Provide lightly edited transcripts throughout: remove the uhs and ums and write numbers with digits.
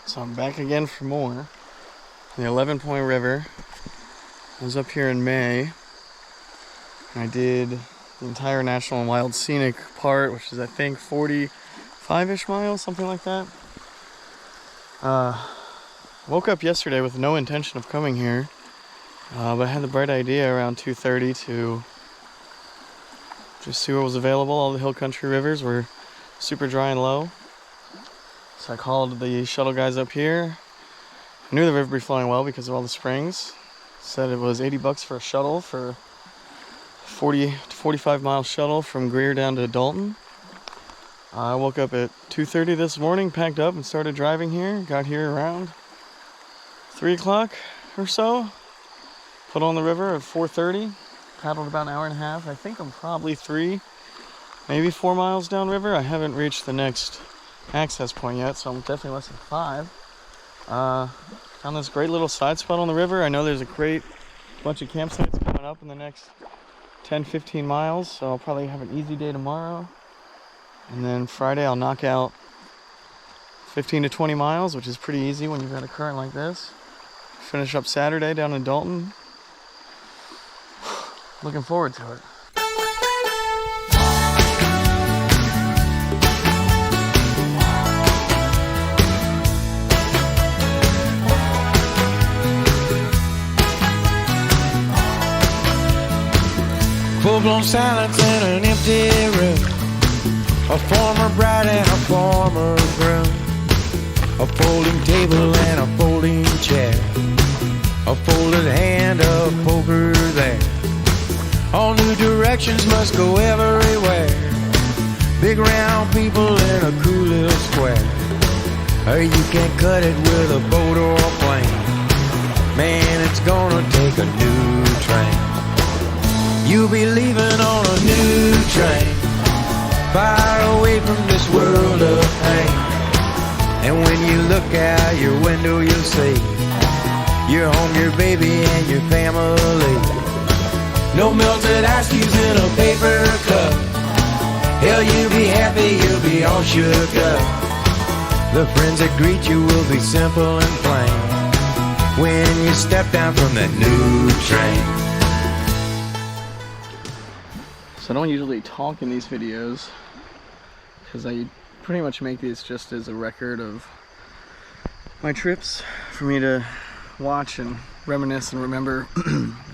So I'm back again for more. The 11-point river. I was up here in May. And I did the entire National and Wild Scenic part, which is I think 45-ish miles, something like that. Woke up yesterday with no intention of coming here, but I had the bright idea around 2:30 to just see what was available. All the hill country rivers were super dry and low. So I called the shuttle guys up here. I knew the river would be flowing well because of all the springs. Said it was $80 for a shuttle for 40 to 45 mile shuttle from Greer down to Dalton. I woke up at 2:30 this morning, packed up and started driving here. Got here around 3 o'clock or so. Put on the river at 4:30. Paddled about an hour and a half. I think I'm probably 3, maybe 4 miles downriver. I haven't reached the next access point yet, so I'm definitely less than 5. Found this great little side spot on the river. I know there's a great bunch of campsites coming up in the next 10-15 miles, so I'll probably have an easy day tomorrow. And then Friday I'll knock out 15 to 20 miles, which is pretty easy when you've got a current like this. Finish up Saturday down in Dalton. Looking forward to it. Full-blown silence in an empty room. A former bride and a former groom. A folding table and a folding chair. A folded hand of poker there. All new directions must go everywhere. Big round people in a cool little square. Or you can cut it with a boat or a plane. Man, it's gonna take a new train. You'll be leaving on a new train, far away from this world of pain. And when you look out your window, you'll see your home, your baby, and your family. No melted ice cubes in a paper cup. Hell, you'll be happy, you'll be all shook up. The friends that greet you will be simple and plain when you step down from that new train. So I don't usually talk in these videos because I pretty much make these just as a record of my trips for me to watch and reminisce and remember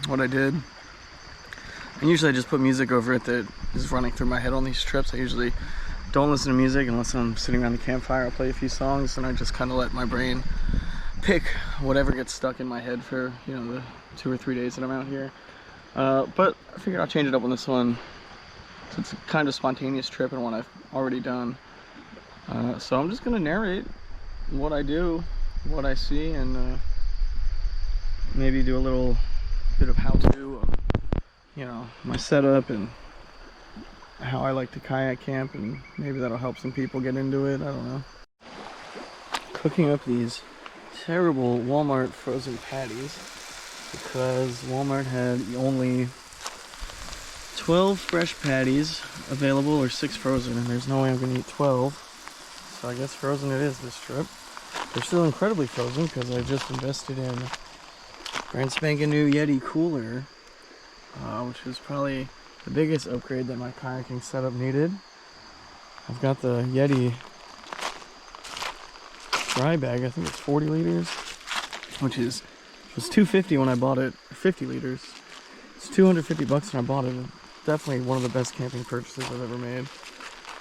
what I did. And usually I just put music over it that is running through my head on these trips. I usually don't listen to music unless I'm sitting around the campfire. I'll play a few songs and I just kind of let my brain pick whatever gets stuck in my head for, you know, the 2 or 3 days that I'm out here. But I figured I'll change it up on this one. So it's a kind of spontaneous trip and one I've already done. So I'm just gonna narrate what I do, what I see, and maybe do a little bit of how-to of, you know, my setup and how I like to kayak camp, and maybe that'll help some people get into it. I don't know. Cooking up these terrible Walmart frozen patties because Walmart had only 12 fresh patties available or 6 frozen, and there's no way I'm gonna eat 12. So I guess frozen it is this trip. They're still incredibly frozen because I just invested in brand spanking new Yeti cooler, which is probably the biggest upgrade that my kayaking setup needed. I've got the Yeti dry bag. I think it's 40 liters, which is, it was $250 when I bought it, 50 liters. It's $250 when I bought it. Definitely one of the best camping purchases I've ever made.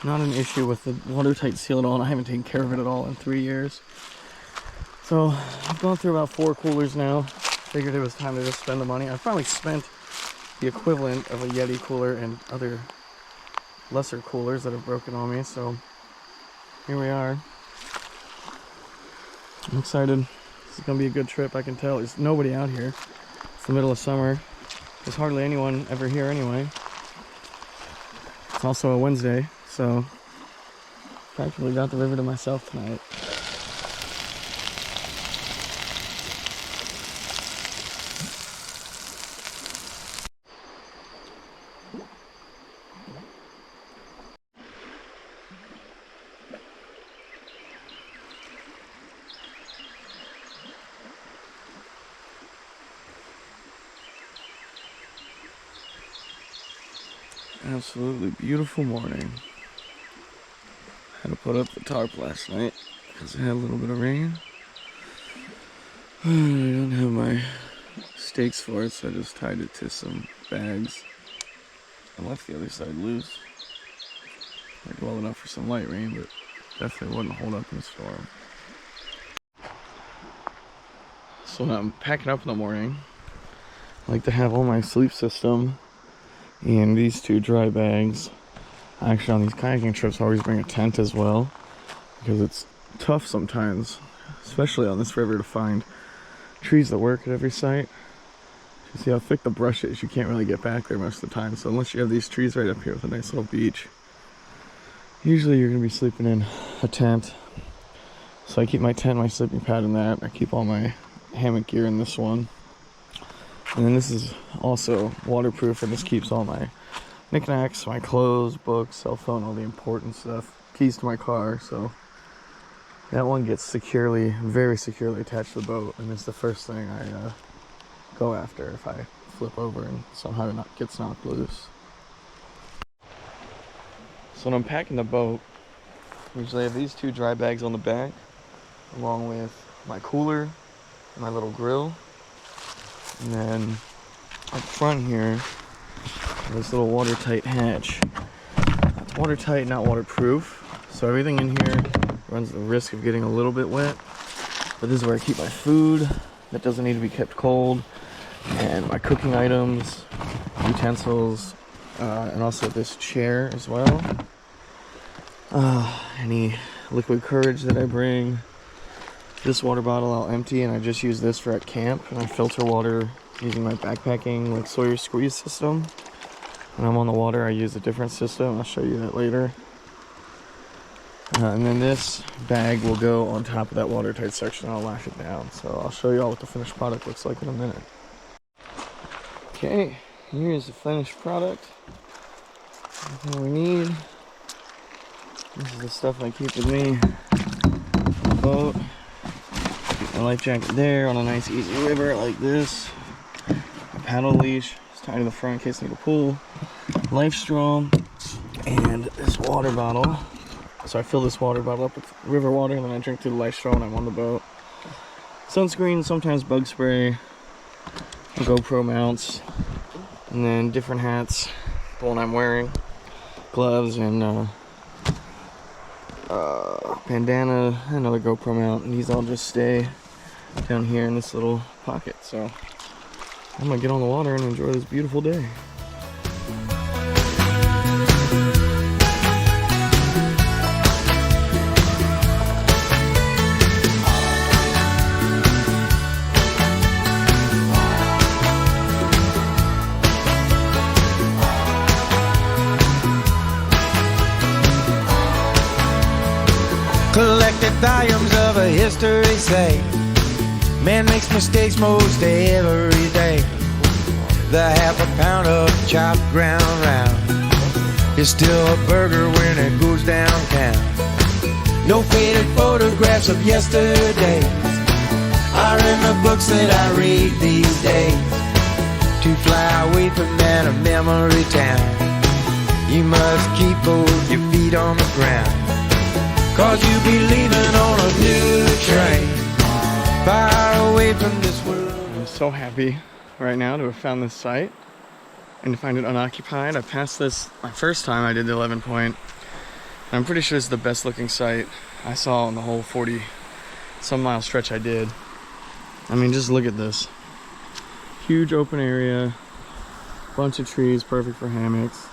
Not an issue with the watertight seal at all, and I haven't taken care of it at all in 3 years. So I've gone through about 4 coolers now. Figured it was time to just spend the money. I've probably spent the equivalent of a Yeti cooler and other lesser coolers that have broken on me, so here we are. I'm excited. This is gonna be a good trip. I can tell there's nobody out here. It's the middle of summer. There's hardly anyone ever here anyway. It's also a Wednesday, so practically got the river to myself tonight. Absolutely beautiful morning. Had to put up the tarp last night because it had a little bit of rain. I don't have my stakes for it, so I just tied it to some bags. I left the other side loose. Like well enough for some light rain, but definitely wouldn't hold up in a storm. So when I'm packing up in the morning, I like to have all my sleep system and these two dry bags. Actually, on these kayaking trips, I always bring a tent as well because it's tough sometimes, especially on this river, to find trees that work at every site. You see how thick the brush is, you can't really get back there most of the time. So unless you have these trees right up here with a nice little beach, usually you're going to be sleeping in a tent. So I keep my tent, my sleeping pad in that. I keep all my hammock gear in this one. And then this is also waterproof, and this keeps all my knickknacks, my clothes, books, cell phone, all the important stuff, keys to my car. So that one gets securely, very securely attached to the boat, and it's the first thing I go after if I flip over and somehow it gets knocked loose. So when I'm packing the boat, I usually have these two dry bags on the back, along with my cooler, my little grill, and then up front here, this little watertight hatch. It's watertight, not waterproof, so everything in here runs the risk of getting a little bit wet. But this is where I keep my food that doesn't need to be kept cold, and my cooking items, utensils, and also this chair as well. Any liquid courage that I bring. This water bottle I'll empty, and I just use this for at camp, and I filter water using my backpacking like Sawyer squeeze system. When I'm on the water, I use a different system. I'll show you that later. And then this bag will go on top of that watertight section. I'll lash it down. So I'll show you all what the finished product looks like in a minute. Okay, here's the finished product. Everything we need. This is the stuff I keep with me on the boat. Keep my life jacket there on a nice easy river like this. My paddle leash is tied to the front in case I need to pull. Life straw and this water bottle. So I fill this water bottle up with river water, and then I drink through the life straw when I'm on the boat. Sunscreen, sometimes bug spray, GoPro mounts, and then different hats, the one I'm wearing, gloves, and bandana, another GoPro mount, and these all just stay down here in this little pocket. So I'm gonna get on the water and enjoy this beautiful day. Collected volumes of a history say man makes mistakes most every day. The half a pound of chopped ground round is still a burger when it goes downtown. No faded photographs of yesterday are in the books that I read these days. To fly away from that memory town, you must keep both your feet on the ground. 'Cause you be leaving on a new train, far away from this world. I'm so happy right now to have found this site and to find it unoccupied. I passed this my first time I did the 11 point. And I'm pretty sure it's the best looking site I saw on the whole 40 some mile stretch I did. I mean, just look at this. Huge open area, bunch of trees, perfect for hammocks.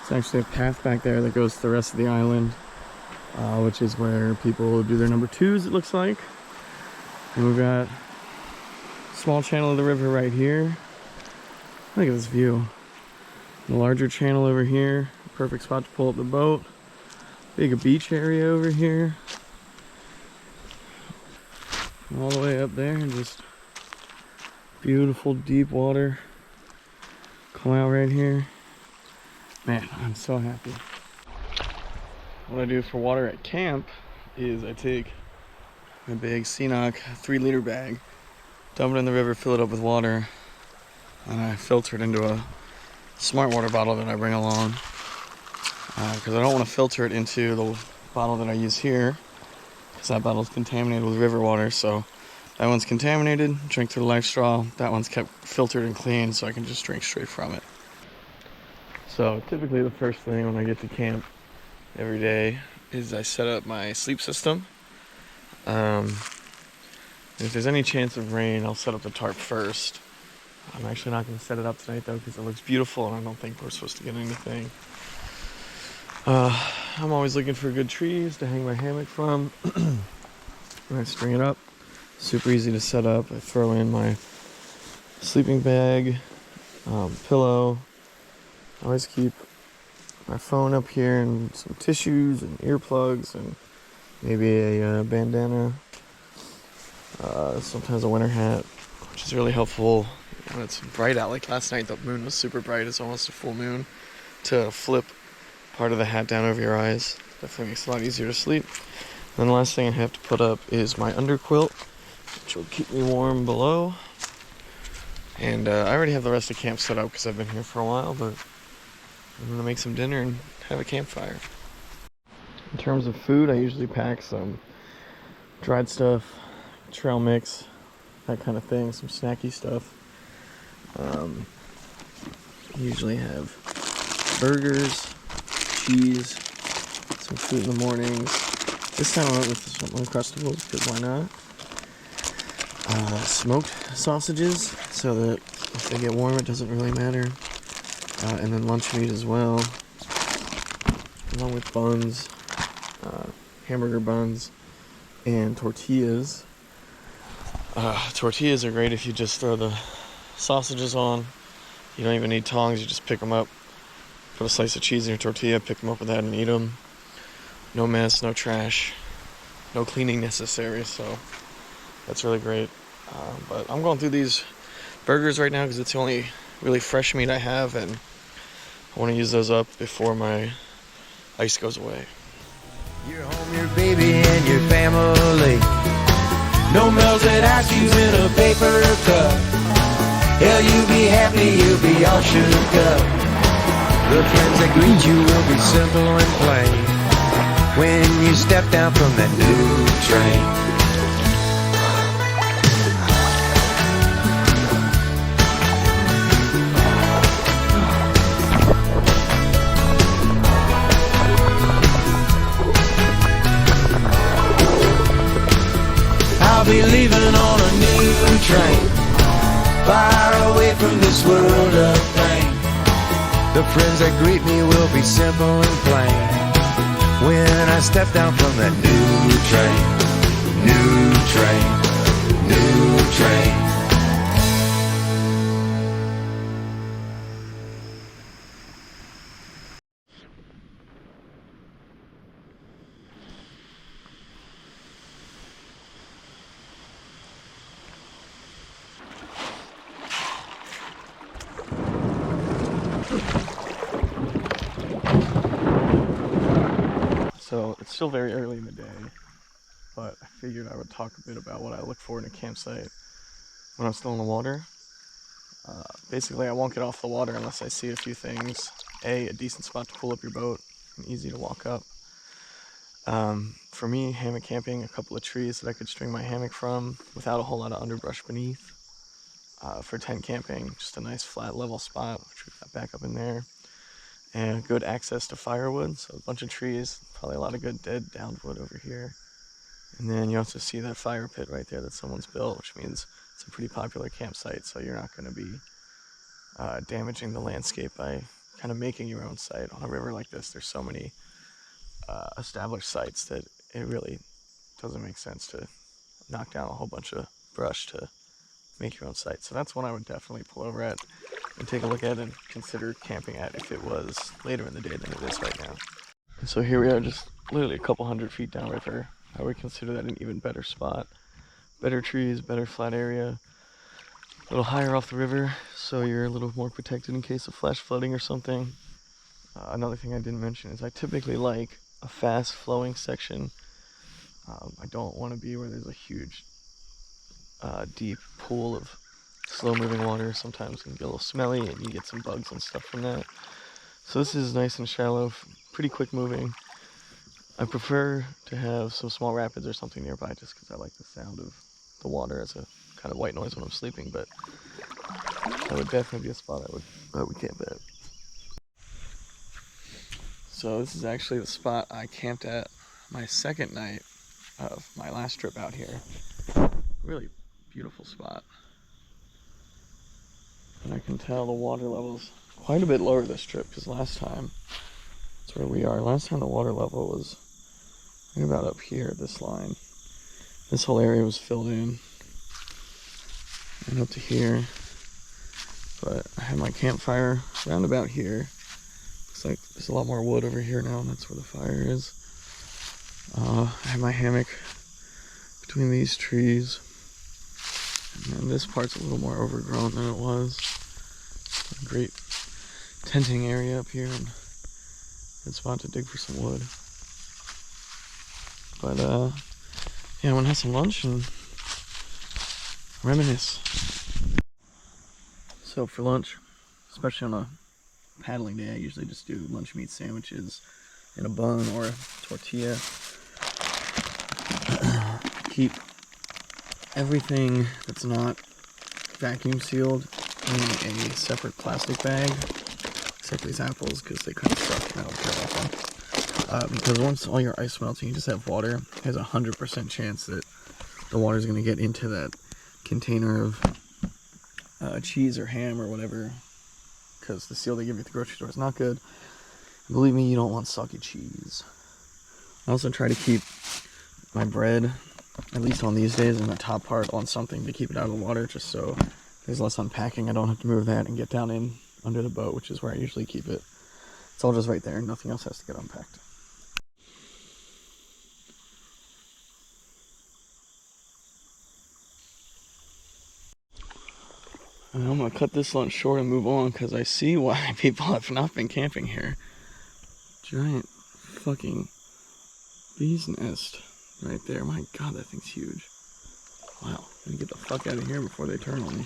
It's actually a path back there that goes to the rest of the island. Which is where people do their number twos, it looks like. And we've got a small channel of the river right here. Look at this view. The larger channel over here, perfect spot to pull up the boat. Big beach area over here. All the way up there, just beautiful deep water. Come out right here. Man, I'm so happy. What I do for water at camp is I take my big CNOC 3-liter bag, dump it in the river, fill it up with water, and I filter it into a smart water bottle that I bring along, because I don't want to filter it into the bottle that I use here, because that bottle is contaminated with river water. So that one's contaminated, drink through the life straw. That one's kept filtered and clean, so I can just drink straight from it. So typically the first thing when I get to camp every day is I set up my sleep system. If there's any chance of rain, I'll set up the tarp first. I'm actually not going to set it up tonight though, because it looks beautiful and I don't think we're supposed to get anything. I'm always looking for good trees to hang my hammock from. And I string it up. Super easy to set up. I throw in my sleeping bag, pillow. I always keep my phone up here and some tissues and earplugs and maybe a bandana. Sometimes a winter hat, which is really helpful when it's bright out. Like last night, the moon was super bright. It's almost a full moon. To flip part of the hat down over your eyes definitely makes it a lot easier to sleep. And then the last thing I have to put up is my underquilt, which will keep me warm below. And I already have the rest of camp set up because I've been here for a while, but I'm gonna make some dinner and have a campfire. In terms of food, I usually pack some dried stuff, trail mix, that kind of thing, some snacky stuff. Usually have burgers, cheese, some fruit in the mornings. This time I went with some Uncrustables because why not? Smoked sausages so that if they get warm it doesn't really matter. And then lunch meat as well, along with buns, hamburger buns, and tortillas. Tortillas are great if you just throw the sausages on. You don't even need tongs, you just pick them up, put a slice of cheese in your tortilla, pick them up with that and eat them. No mess, no trash, no cleaning necessary, so that's really great. But I'm going through these burgers right now because it's the only really fresh meat I have, and I want to use those up before my ice goes away. Your home, your baby, and your family. No melted ice cubes in a paper cup. Hell, you'll be happy, you'll be all shook up. The friends that greet you will be simple and plain when you step down from that new train. I'll be leaving on a new train, far away from this world of pain. The friends that greet me will be simple and plain when I step down from that new train, new train. So it's still very early in the day, but I figured I would talk a bit about what I look for in a campsite when I'm still in the water. Basically, I won't get off the water unless I see a few things. A decent spot to pull up your boat and easy to walk up. For me, hammock camping, a couple of trees that I could string my hammock from without a whole lot of underbrush beneath. For tent camping, just a nice flat level spot, which we've got back up in there. And good access to firewood, so a bunch of trees, probably a lot of good dead downed wood over here. And then you also see that fire pit right there that someone's built, which means it's a pretty popular campsite, so you're not going to be damaging the landscape by kind of making your own site. On a river like this, there's so many established sites that it really doesn't make sense to knock down a whole bunch of brush to make your own site. So that's one I would definitely pull over at and take a look at and consider camping at if it was later in the day than it is right now. And so here we are, just literally a couple 100 feet downriver. I would consider that an even better spot. Better trees, better flat area, a little higher off the river, so you're a little more protected in case of flash flooding or something. Another thing I didn't mention is I typically like a fast flowing section. I don't want to be where there's a huge deep pool of slow moving water sometimes can get a little smelly and you get some bugs and stuff from that. So this is nice and shallow, pretty quick moving. I prefer to have some small rapids or something nearby just because I like the sound of the water as a kind of white noise when I'm sleeping, but that would definitely be a spot I would camp at. So this is actually the spot I camped at my second night of my last trip out here. Really beautiful spot. And I can tell the water level's quite a bit lower this trip because last time, that's where we are. Last time the water level was right about up here, this line. This whole area was filled in and up to here. But I had my campfire around about here. Looks like there's a lot more wood over here now, and that's where the fire is. I had my hammock between these trees. And then this part's a little more overgrown than it was. A great tenting area up here, and good spot to dig for some wood. But yeah, I want to have some lunch and reminisce. So for lunch, especially on a paddling day, I usually just do lunch meat sandwiches in a bun or a tortilla. Keep everything that's not vacuum sealed in a separate plastic bag, except these apples because they kind of suck and I don't care about them. Because once all your ice melts and you just have water, there's a 100% chance that the water is going to get into that container of cheese or ham or whatever, because the seal they give you at the grocery store is not good. Believe me, you don't want soggy cheese. I also try to keep my bread, at least on these days, in the top part on something to keep it out of the water, just so there's less unpacking. I don't have to move that and get down in under the boat, which is where I usually keep it. It's all just right there, nothing else has to get unpacked. And I'm gonna cut this lunch short and move on because I see why people have not been camping here. Giant fucking bee's nest right there. My god, that thing's huge. Wow, let me get the fuck out of here before they turn on me.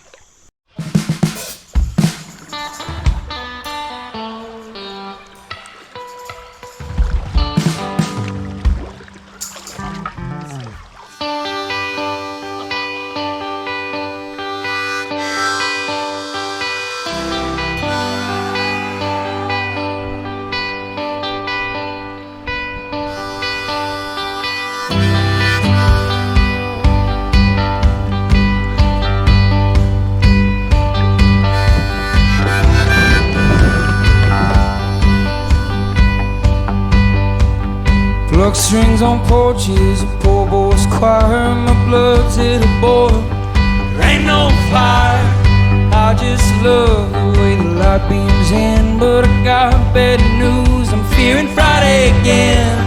Pluck strings on porches, a poor boy's choir. My blood's hit a boil, there ain't no fire. I just love the way the light beams in, but I got bad news, I'm fearing Friday again.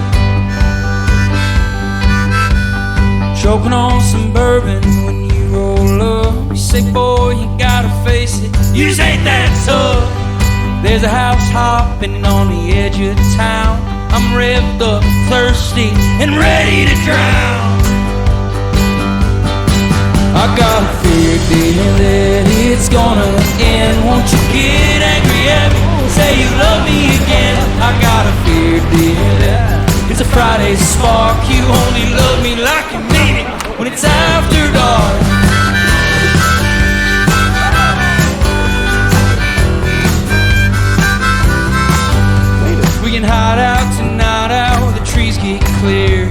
Choking on some bourbon when you roll up. You say, boy, you gotta face it, you just ain't that tough. There's a house hopping on the edge of town. I'm revved up, thirsty, and ready to drown. I got a fear, dear, that it's gonna end. Won't you get angry at me, say you love me again? I got a fear, dear, that it's a Friday spark. You only love me like you mean it when it's after dark. We can hide out tonight out where the trees get clear.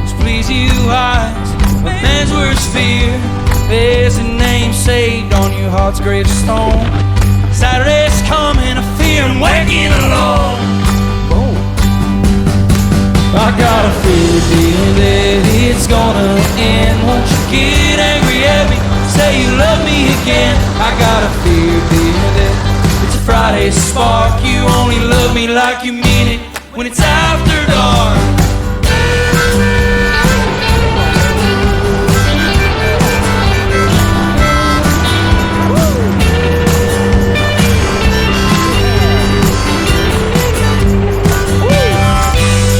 Just please you eyes, a man's worst fear. There's a name saved on your heart's gravestone. Saturday's coming, I fear I'm waking alone. I got a fear, dear, that it's gonna end. Won't you get angry at me, say you love me again? I got a fear, dear, that it's a Friday spark. You only love me like you mean it when it's after dark.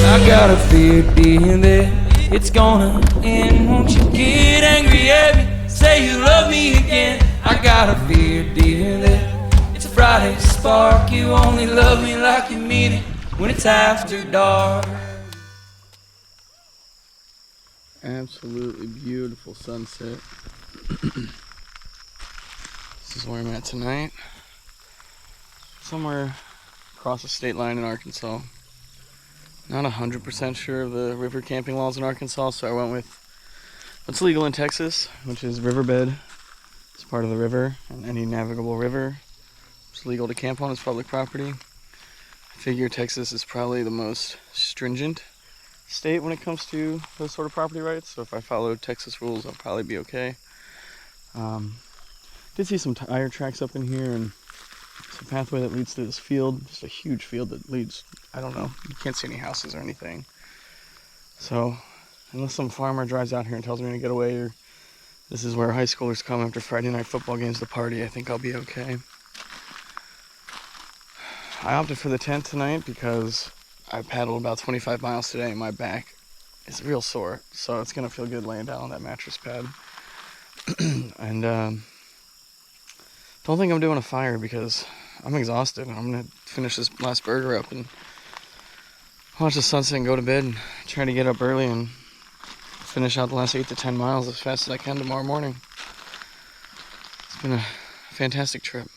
I got a fear, dear, that it's gonna end. Won't you get angry at me, say you love me again? I got a fear, dear, that it's a Friday spark. You only love me like you mean it when it's after dark. Absolutely beautiful sunset. This is where I'm at tonight. Somewhere across the state line in Arkansas. Not 100% sure of the river camping laws in Arkansas, so I went with what's legal in Texas, which is riverbed. It's part of the river, and any navigable river is legal to camp on as public property. I figure Texas is probably the most stringent state when it comes to those sort of property rights, so if I follow Texas rules, I'll probably be okay. Did see some tire tracks up in here, and it's a pathway that leads to this field, just a huge field that leads, I don't know, you can't see any houses or anything. So, unless some farmer drives out here and tells me to get away, or this is where high schoolers come after Friday night football games to party, I think I'll be okay. I opted for the tent tonight because I paddled about 25 miles today and my back is real sore, so it's gonna feel good laying down on that mattress pad. And don't think I'm doing a fire because I'm exhausted. I'm gonna finish this last burger up and watch the sunset and go to bed and try to get up early and finish out the last 8 to 10 miles as fast as I can tomorrow morning. It's been a fantastic trip.